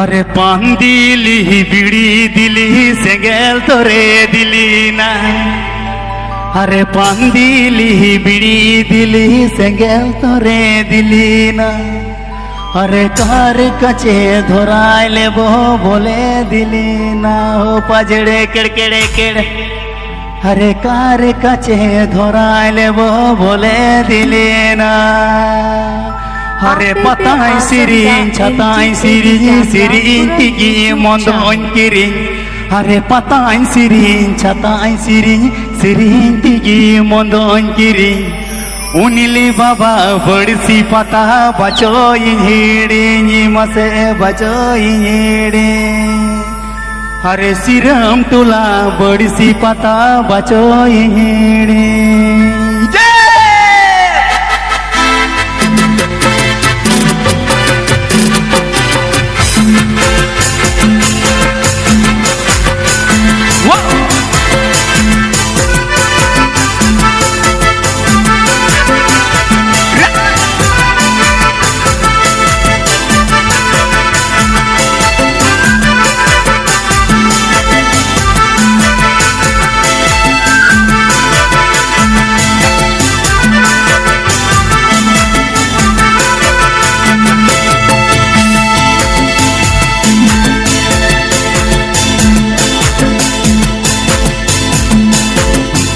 अरे पान दिली बिड़ी दिली सेंगेल तोरे दिली ना। अरे पान दिली बिड़ी दिली सेंगेल तोरे दिली ना। अरे कार कचे धोराय ले बो बोले दिली ना। हो पजड़े केड़केड़े केड़ अरे कार कचे धोराय ले बो बोले दिली ना। अरे पताई सिरिंग छताई सिरिंग सिरिंग तिगी मंदों किरिंग। अरे पताई सिरिंग छताई सिरिंग सिरिंग तिगी मंदों किरिंग। उनिली बाबा बड़सी पता बचो हिड़ी मसे बचो हिड़ी। अरे सिरम तुला बड़सी पता बचो हिड़ी।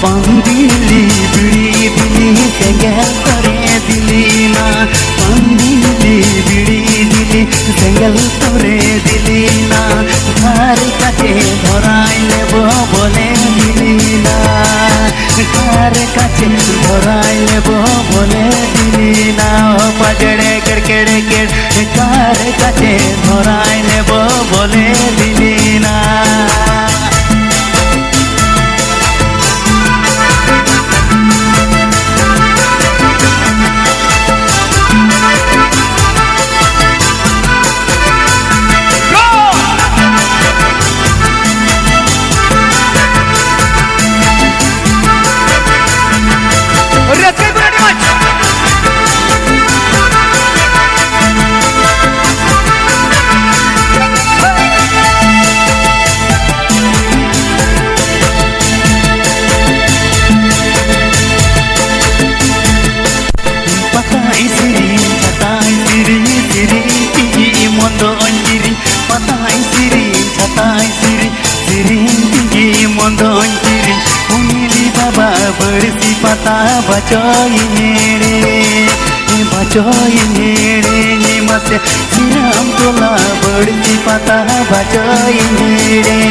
पंदिली बिड़ी दिली सेंगेल तोरे दिली ना। पंदिली बिड़ी दिली सेंगेल तोरे दिली ना। घर काटे धराय ले बो बोले दिली ना। घर काटे धराय ले बो बोले दिली ना। पजड़े केड़केड़े केड़ घर काटे धराय ले बो बोले दिली ना। उनिली बाबा बड़सी पता बचो हिड़ी मसे सिरम तुला बड़सी पता बचो हिड़ी।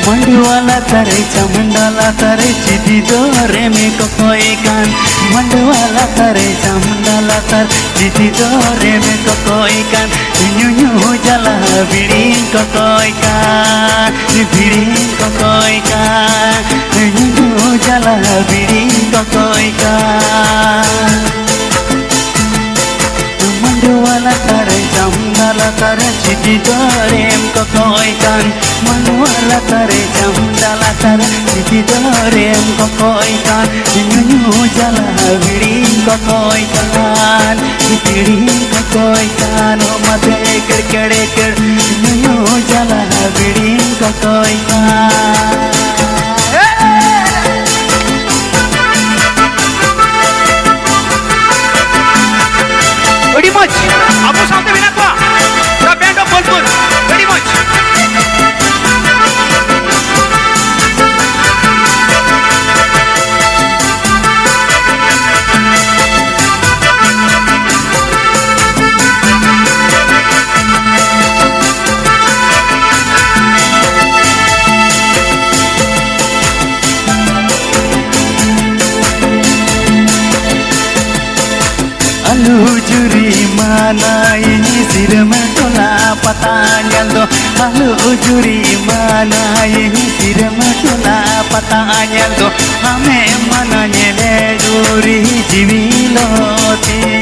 मंडवाला करे चामुंडाला करे चिदी जोरे में कोई कान। मंडवाला करे चामुंडाला कर चिदी जोरे में कोई कान। न्यू जला बिड़ी कोई कान बिड़ी कोई कान। न्यू जला बिड़ी कोई कान। मंडवाला करे चामुंडाला करे चिदी जोरे में कोई कान। मंडवाला करे चामुंडाला करे चिदी जोरे में कोई कान। न्यू जला बिड़ी कोई कान बिड़ी कोई कान। मते केड़केड़े केड़ न्यू जला बिड़ी कोई कान। Very much. Abu Samte Binatwa, the band of Bolpur. Very much. हालु जुरी मानाई सिरमा टोला पता न्याल्दो हालु जुरी मानाई सिरमा टोला पता न्याल्दो हमें मनाने ले जुरी जिमिलोती